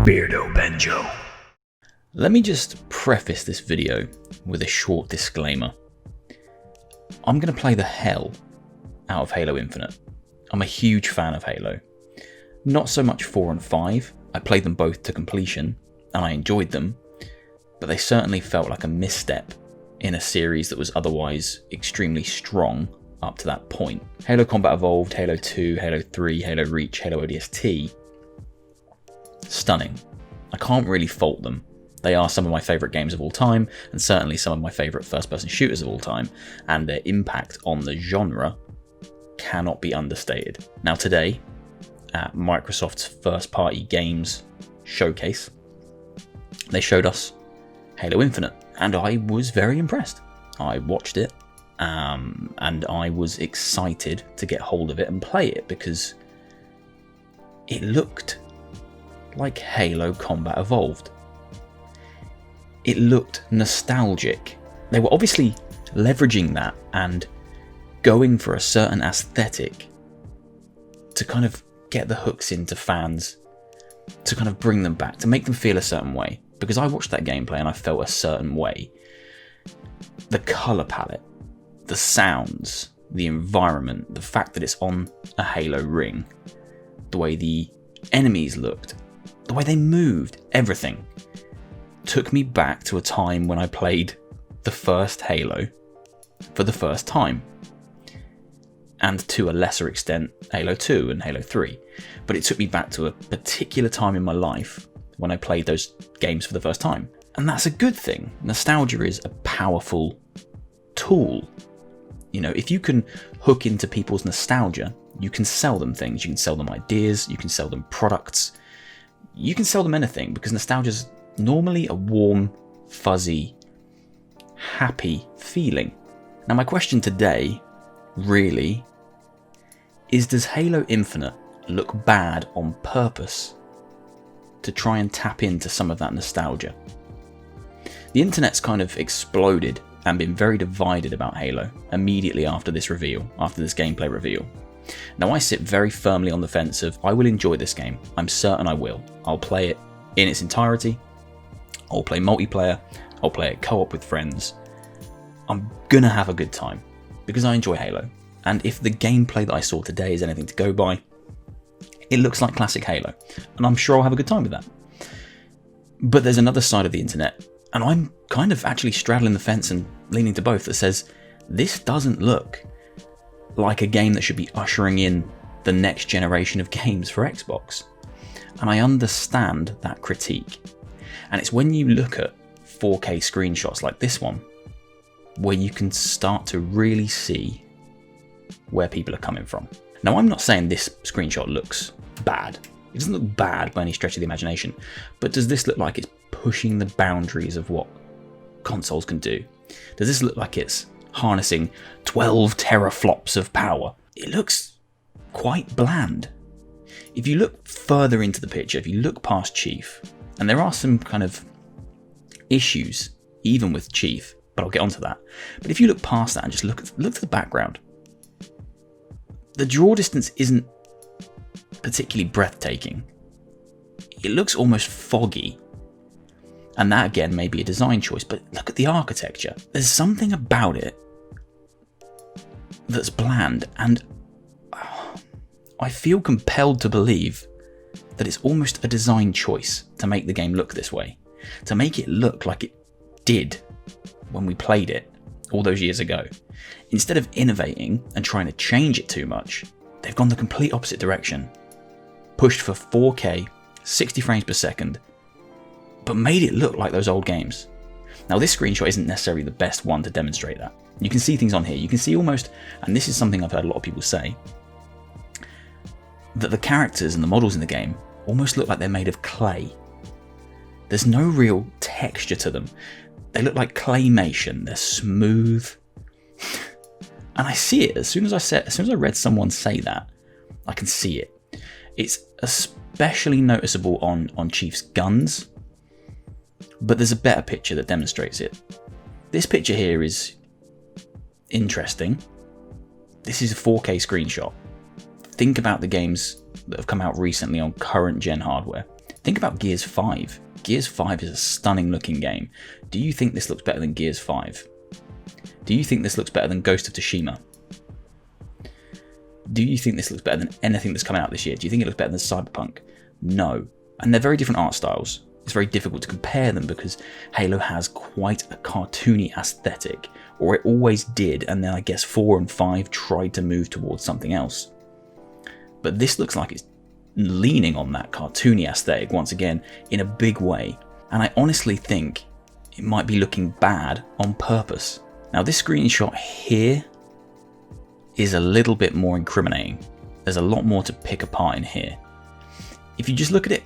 Beardo Banjo. Let me just preface this video with a short disclaimer. I'm going to play the hell out of Halo Infinite. I'm a huge fan of Halo. Not so much 4 and 5. I played them both to completion and I enjoyed them, but they certainly felt like a misstep in a series that was otherwise extremely strong up to that point. Halo Combat Evolved, Halo 2, Halo 3, Halo Reach, Halo ODST, stunning. I can't really fault them. They are some of my favourite games of all time, and certainly some of my favourite first-person shooters of all time, and their impact on the genre cannot be understated. Now today, at Microsoft's first-party games showcase, they showed us Halo Infinite, and I was very impressed. I watched it, and I was excited to get hold of it and play it because it looked like Halo Combat Evolved. It looked nostalgic. They were obviously leveraging that and going for a certain aesthetic to kind of get the hooks into fans, to kind of bring them back, to make them feel a certain way. Because I watched that gameplay and I felt a certain way. The colour palette, the sounds, the environment, the fact that it's on a Halo ring, the way the enemies looked, the way they moved, everything took me back to a time when I played the first Halo for the first time. And to a lesser extent, Halo 2 and Halo 3. But it took me back to a particular time in my life when I played those games for the first time. And that's a good thing. Nostalgia is a powerful tool. You know, if you can hook into people's nostalgia, you can sell them things. You can sell them ideas, you can sell them products, you can sell them anything, because nostalgia is normally a warm, fuzzy, happy feeling. Now my question today really is, does Halo Infinite look bad on purpose to try and tap into some of that nostalgia? The internet's kind of exploded and been very divided about Halo immediately after this reveal, after this gameplay reveal. Now I sit very firmly on the fence of, I will enjoy this game. I'm certain I will. I'll play it in its entirety. I'll play multiplayer. I'll play it co-op with friends. I'm gonna have a good time because I enjoy Halo. And if the gameplay that I saw today is anything to go by, it looks like classic Halo, and I'm sure I'll have a good time with that. But there's another side of the internet, and I'm kind of actually straddling the fence and leaning to both, that says this doesn't look like a game that should be ushering in the next generation of games for Xbox. And I understand that critique. And it's when you look at 4K screenshots like this one, where you can start to really see where people are coming from. Now, I'm not saying this screenshot looks bad. It doesn't look bad by any stretch of the imagination. But does this look like it's pushing the boundaries of what consoles can do? Does this look like it's harnessing 12 terraflops of power? It looks quite bland. If you look further into the picture, if you look past Chief, and there are some kind of issues even with Chief, but I'll get onto that. But if you look past that and just look to the background, the draw distance isn't particularly breathtaking. It looks almost foggy. And that again may be a design choice, but look at the architecture. There's something about it that's bland, and I feel compelled to believe that it's almost a design choice to make the game look this way. To make it look like it did when we played it all those years ago. Instead of innovating and trying to change it too much, they've gone the complete opposite direction. Pushed for 4K, 60 frames per second, but made it look like those old games. Now this screenshot isn't necessarily the best one to demonstrate that. You can see things on here. You can see almost, and this is something I've heard a lot of people say, that the characters and the models in the game almost look like they're made of clay. There's no real texture to them. They look like claymation. They're smooth. And I see it. As soon as I read someone say that, I can see it. It's especially noticeable on Chief's guns, but there's a better picture that demonstrates it. This picture here is interesting. This is a 4K screenshot. Think about the games that have come out recently on current gen hardware. Think about Gears 5. Gears 5 is a stunning looking game. Do you think this looks better than Gears 5? Do you think this looks better than Ghost of Tsushima? Do you think this looks better than anything that's coming out this year? Do you think it looks better than Cyberpunk? No. And they're very different art styles. It's very difficult to compare them because Halo has quite a cartoony aesthetic, or it always did, and then I guess 4 and 5 tried to move towards something else. But this looks like it's leaning on that cartoony aesthetic once again in a big way, and I honestly think it might be looking bad on purpose. Now this screenshot here is a little bit more incriminating. There's a lot more to pick apart in here. If you just look at it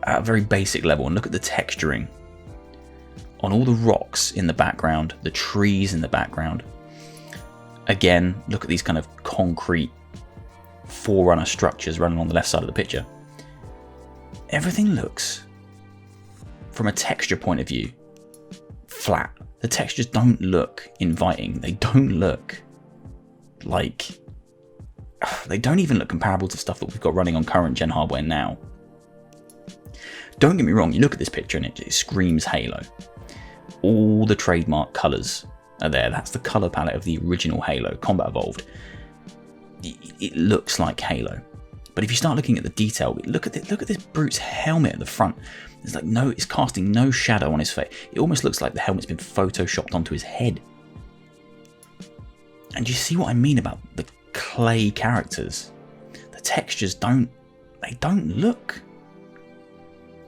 at a very basic level and look at the texturing on all the rocks in the background, the trees in the background, again, look at these kind of concrete Forerunner structures running on the left side of the picture. Everything looks, from a texture point of view, flat. The textures don't look inviting. They don't look like... They don't even look comparable to stuff that we've got running on current gen hardware now. Don't get me wrong, you look at this picture and it screams Halo. All the trademark colours are there. That's the colour palette of the original Halo, Combat Evolved. It looks like Halo. But if you start looking at the detail, look at this brute's helmet at the front. It's casting no shadow on his face. It almost looks like the helmet's been photoshopped onto his head. And you see what I mean about the clay characters? The textures don't look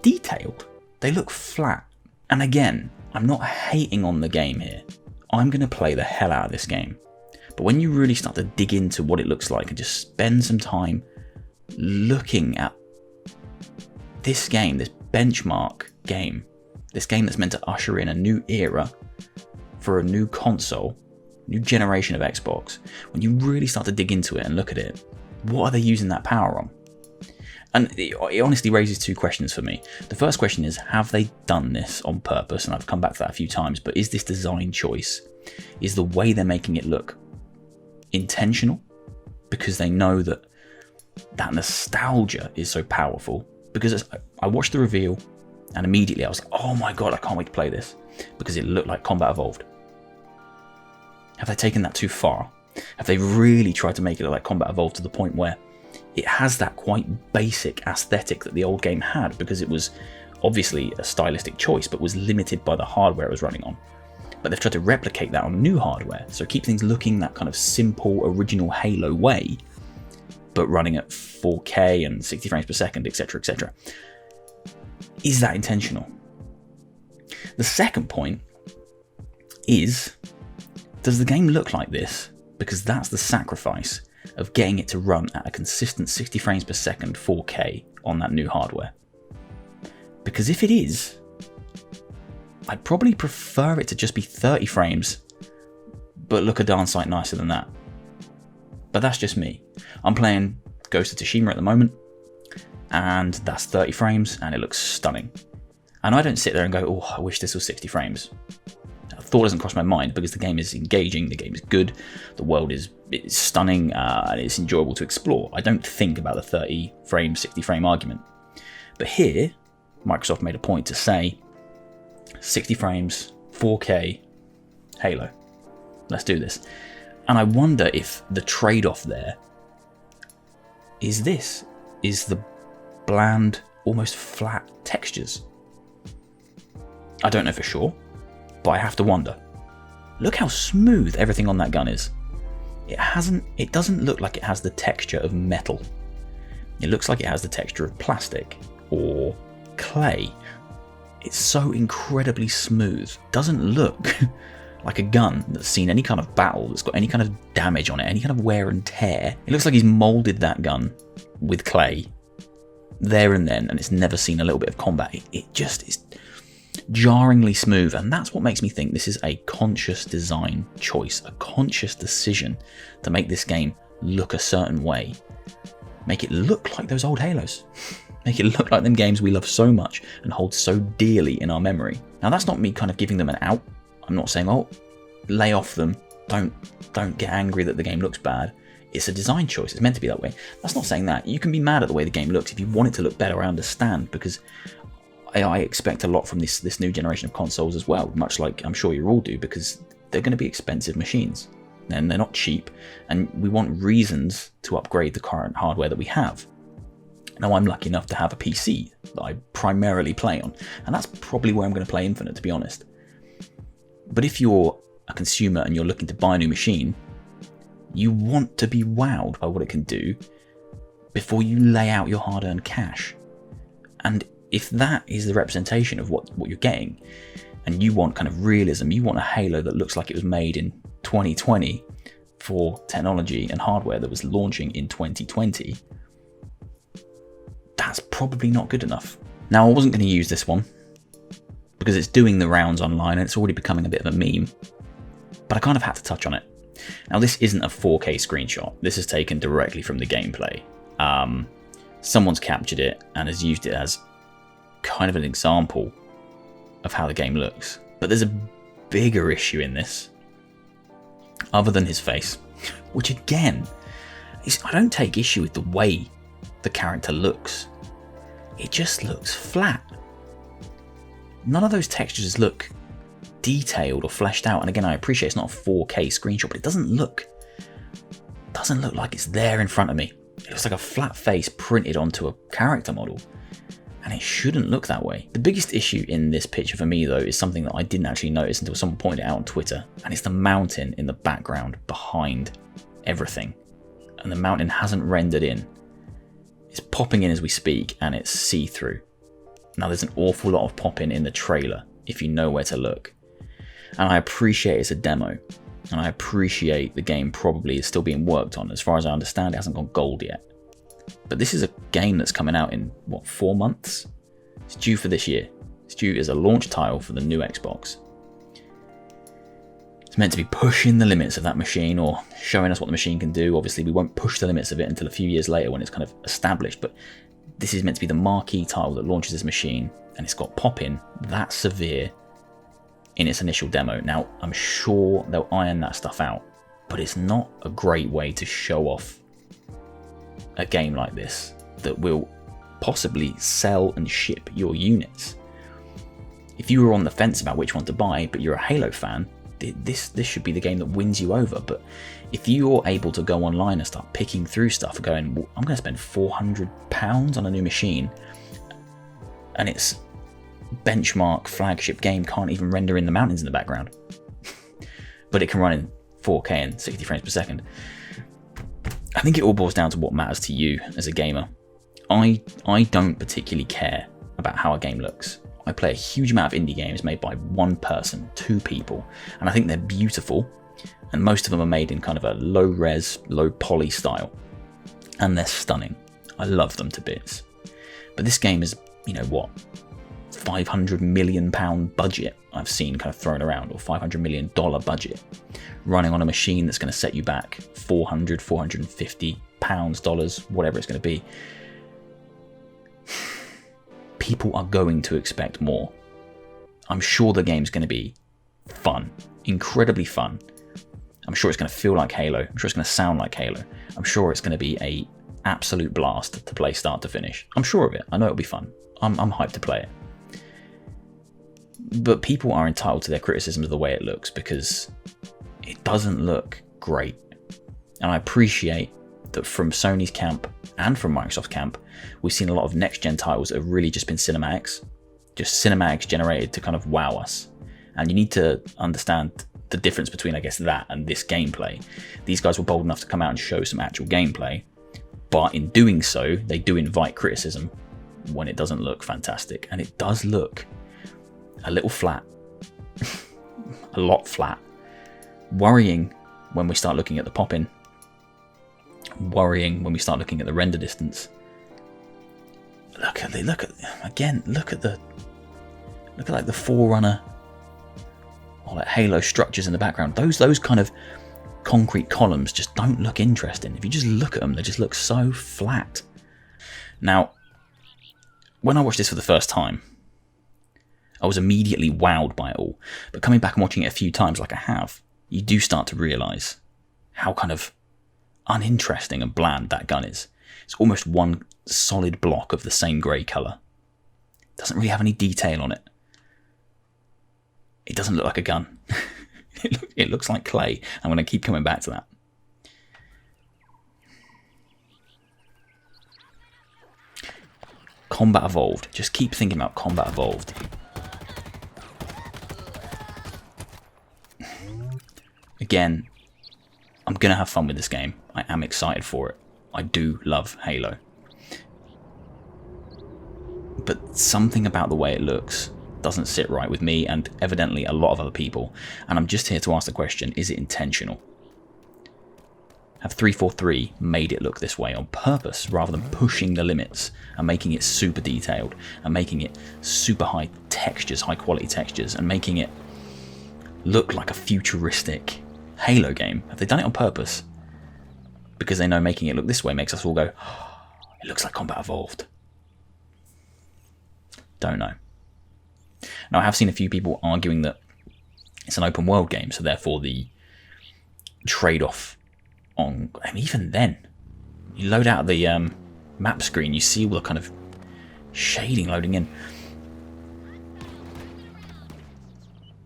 detailed. They look flat. And again, I'm not hating on the game here. I'm going to play the hell out of this game. But when you really start to dig into what it looks like and just spend some time looking at this game, this benchmark game, this game that's meant to usher in a new era for a new console, new generation of Xbox, when you really start to dig into it and look at it, what are they using that power on? And it honestly raises two questions for me. The first question is, have they done this on purpose? And I've come back to that a few times, but is this design choice, is the way they're making it look intentional? Because they know that nostalgia is so powerful. Because I watched the reveal and immediately I was like, oh my god, I can't wait to play this. Because it looked like Combat Evolved. Have they taken that too far? Have they really tried to make it look like Combat Evolved to the point where it has that quite basic aesthetic that the old game had, because it was obviously a stylistic choice but was limited by the hardware it was running on. But they've tried to replicate that on new hardware, so keep things looking that kind of simple original Halo way, but running at 4K and 60 frames per second, etc, etc. Is that intentional? The second point is, does the game look like this because that's the sacrifice of getting it to run at a consistent 60 frames per second 4K on that new hardware? Because if it is, I'd probably prefer it to just be 30 frames but look a darn sight nicer than that. But that's just me. I'm playing Ghost of Tsushima at the moment, and that's 30 frames and it looks stunning. And I don't sit there and go, oh, I wish this was 60 frames. That thought doesn't cross my mind because the game is engaging, the game is good, the world is stunning, and it's enjoyable to explore. I don't think about the 30 frame, 60 frame argument. But here, Microsoft made a point to say 60 frames, 4K, Halo. Let's do this. And I wonder if the trade-off there is this, is the bland, almost flat textures. I don't know for sure, but I have to wonder. Look how smooth everything on that gun is. It doesn't look like it has the texture of metal. It looks like it has the texture of plastic or clay. It's so incredibly smooth. Doesn't look like a gun that's seen any kind of battle, that's got any kind of damage on it, any kind of wear and tear. It looks like he's molded that gun with clay there and then, and it's never seen a little bit of combat. It just is jarringly smooth, and that's what makes me think this is a conscious design choice, a conscious decision to make this game look a certain way. Make it look like those old Halos. Make it look like them games we love so much and hold so dearly in our memory. Now that's not me kind of giving them an out. I'm not saying, oh, lay off them, don't get angry that the game looks bad. It's a design choice. It's meant to be that way. That's not saying that. You can be mad at the way the game looks. If you want it to look better, I understand, because I expect a lot from this new generation of consoles as well, much like I'm sure you all do, because they're going to be expensive machines and they're not cheap, and we want reasons to upgrade the current hardware that we have. Now, I'm lucky enough to have a PC that I primarily play on, and that's probably where I'm going to play Infinite, to be honest. But if you're a consumer and you're looking to buy a new machine, you want to be wowed by what it can do before you lay out your hard-earned cash. And if that is the representation of what you're getting, and you want kind of realism, you want a Halo that looks like it was made in 2020 for technology and hardware that was launching in 2020, that's probably not good enough. Now, I wasn't going to use this one because it's doing the rounds online and it's already becoming a bit of a meme, but I kind of had to touch on it. Now, this isn't a 4K screenshot. This is taken directly from the gameplay. Someone's captured it and has used it as kind of an example of how the game looks. But there's a bigger issue in this, other than his face, which again, I don't take issue with the way the character looks. It just looks flat. None of those textures look detailed or fleshed out. And again, I appreciate it's not a 4K screenshot, but it doesn't look like it's there in front of me. It looks like a flat face printed onto a character model, and it shouldn't look that way. The biggest issue in this picture for me, though, is something that I didn't actually notice until someone pointed it out on Twitter, and it's the mountain in the background behind everything. And the mountain hasn't rendered in. It's popping in as we speak, and it's see-through. Now, there's an awful lot of pop-in in the trailer, if you know where to look. And I appreciate it's a demo, and I appreciate the game probably is still being worked on. As far as I understand, it hasn't gone gold yet. But this is a game that's coming out in, 4 months? It's due for this year. It's due as a launch title for the new Xbox. It's meant to be pushing the limits of that machine, or showing us what the machine can do. Obviously, we won't push the limits of it until a few years later when it's kind of established, but this is meant to be the marquee title that launches this machine, and it's got pop-in that severe in its initial demo. Now, I'm sure they'll iron that stuff out, but it's not a great way to show off a game like this that will possibly sell and ship your units. If you were on the fence about which one to buy, but you're a Halo fan, this should be the game that wins you over. But if you're able to go online and start picking through stuff and going, well, I'm going to spend £400 on a new machine, and its benchmark flagship game can't even render in the mountains in the background, but it can run in 4K and 60 frames per second. I think it all boils down to what matters to you as a gamer. I don't particularly care about how a game looks. I play a huge amount of indie games made by one person, two people, and I think they're beautiful, and most of them are made in kind of a low res, low poly style, and they're stunning. I love them to bits. But this game is, £500 million budget I've seen kind of thrown around, or $500 million budget, running on a machine that's going to set you back £400, £450, dollars, whatever it's going to be. People are going to expect more. I'm sure the game's going to be fun, incredibly fun. I'm sure it's going to feel like Halo. I'm sure it's going to sound like Halo. I'm sure it's going to be a absolute blast to play start to finish. I'm sure of it. I know it'll be fun. I'm hyped to play it. But people are entitled to their criticisms of the way it looks, because it doesn't look great. And I appreciate that from Sony's camp and from Microsoft's camp, we've seen a lot of next-gen titles that have really just been cinematics. Just cinematics generated to kind of wow us. And you need to understand the difference between, I guess, that and this gameplay. These guys were bold enough to come out and show some actual gameplay, but in doing so, they do invite criticism when it doesn't look fantastic. And it does look a little flat. A lot flat. Worrying when we start looking at the pop-in. Worrying when we start looking at the render distance. Look at like the Forerunner or like Halo structures in the background. Those kind of concrete columns just don't look interesting. If you just look at them, they just look so flat. Now, when I watched this for the first time, I was immediately wowed by it all. But coming back and watching it a few times like I have, you do start to realise how kind of uninteresting and bland that gun is. It's almost one solid block of the same grey colour. Doesn't really have any detail on it. It doesn't look like a gun. It looks like clay. I'm going to keep coming back to that. Combat Evolved. Just keep thinking about Combat Evolved. Again, I'm going to have fun with this game. I am excited for it. I do love Halo. But something about the way it looks doesn't sit right with me and evidently a lot of other people. And I'm just here to ask the question, is it intentional? Have 343 made it look this way on purpose rather than pushing the limits and making it super detailed and making it super high textures, high quality textures, and making it look like a futuristic Halo game? Have they done it on purpose? Because they know making it look this way makes us all go, oh, it looks like Combat Evolved. Don't know. Now, I have seen a few people arguing that it's an open world game, so therefore the trade-off on... I mean, even then, you load out the map screen, you see all the kind of shading loading in.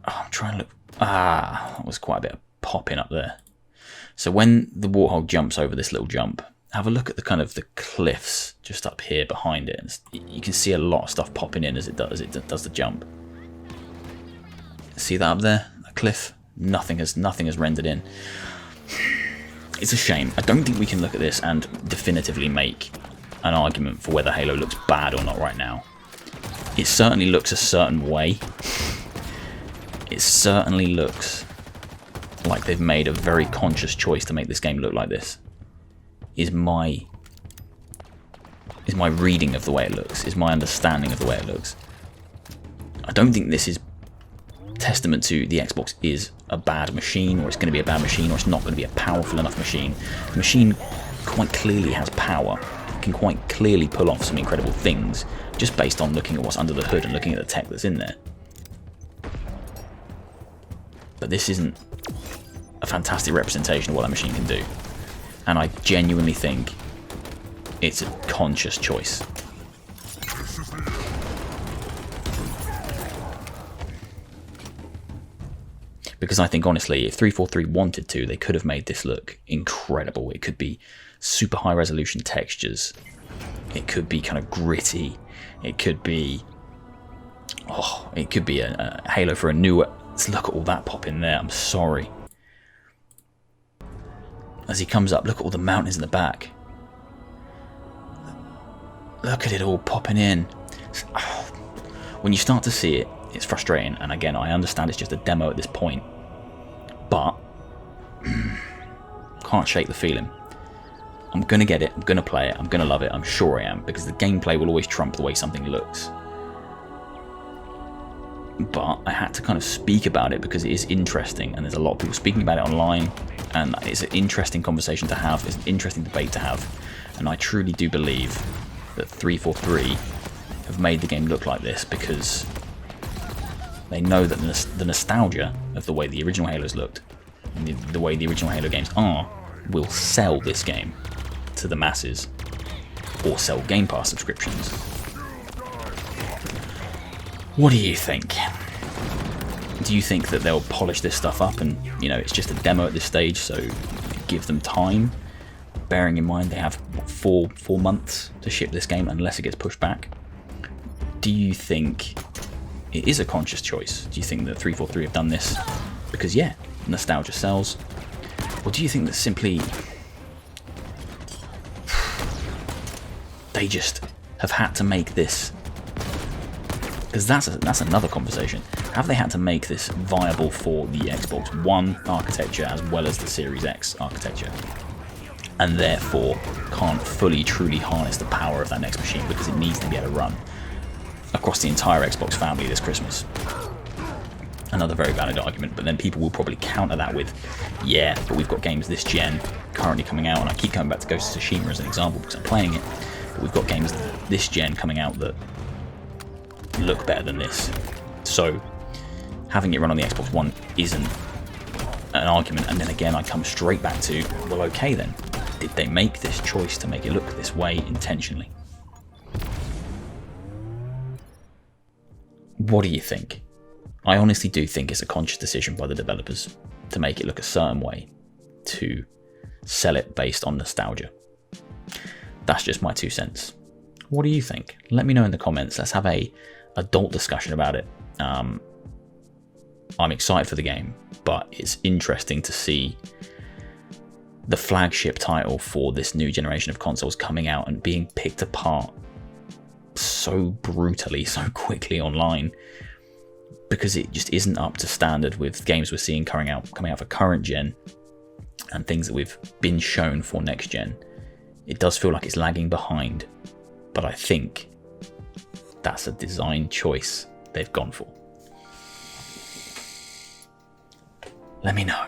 Oh, I'm trying to look... that was quite a bit of popping up there. So when the Warthog jumps over this little jump, have a look at the kind of the cliffs just up here behind it. And you can see a lot of stuff popping in as it does the jump. See that up there? A cliff? Nothing has rendered in. It's a shame. I don't think we can look at this and definitively make an argument for whether Halo looks bad or not right now. It certainly looks a certain way. It certainly looks like they've made a very conscious choice to make this game look like this. Is my reading of the way it looks, is my understanding of the way it looks. I don't think this is testament to the Xbox is a bad machine, or it's going to be a bad machine, or it's not going to be a powerful enough machine. The machine quite clearly has power. It can quite clearly pull off some incredible things just based on looking at what's under the hood and looking at the tech that's in there. But this isn't a fantastic representation of what that machine can do. And I genuinely think it's a conscious choice. Because I think, honestly, if 343 wanted to, they could have made this look incredible. It could be super high resolution textures. It could be kind of gritty. It could be... oh, it could be a Halo for a newer... Let's look at all that pop in there. I'm sorry. As he comes up, look at all the mountains in the back. Look at it all popping in. When you start to see it, it's frustrating. And again, I understand it's just a demo at this point. But can't shake the feeling. I'm going to get it. I'm going to play it. I'm going to love it. I'm sure I am. Because the gameplay will always trump the way something looks. But I had to kind of speak about it because it is interesting. And there's a lot of people speaking about it online. And it's an interesting conversation to have. It's an interesting debate to have. And I truly do believe that 343 have made the game look like this because they know that the nostalgia of the way the original Halos looked and the way the original Halo games are will sell this game to the masses or sell Game Pass subscriptions. What do you think? Do you think that they'll polish this stuff up and, you know, it's just a demo at this stage, so give them time? Bearing in mind they have, what, four months to ship this game unless it gets pushed back. Do you think it is a conscious choice? Do you think that 343 have done this because, yeah, nostalgia sells? Or do you think that simply they just have had to make this? Because that's another conversation. Have they had to make this viable for the Xbox One architecture as well as the Series X architecture? And therefore can't fully, truly harness the power of that next machine because it needs to be able to run across the entire Xbox family this Christmas? Another very valid argument, but then people will probably counter that with, yeah, but we've got games this gen currently coming out, and I keep coming back to Ghost of Tsushima as an example because I'm playing it, but we've got games this gen coming out that look better than this. So having it run on the Xbox One isn't an argument. And then again, I come straight back to, well, okay then, Did they make this choice to make it look this way intentionally? What do you think? I honestly do think it's a conscious decision by the developers to make it look a certain way, to sell it based on nostalgia. That's just my 2 cents. What do you think? Let me know in the comments. Let's have a adult discussion about it. I'm excited for the game, but it's interesting to see the flagship title for this new generation of consoles coming out and being picked apart so brutally, so quickly online, because it just isn't up to standard with games we're seeing coming out for current gen and things that we've been shown for next gen. It does feel like it's lagging behind, but I think that's a design choice they've gone for. Let me know.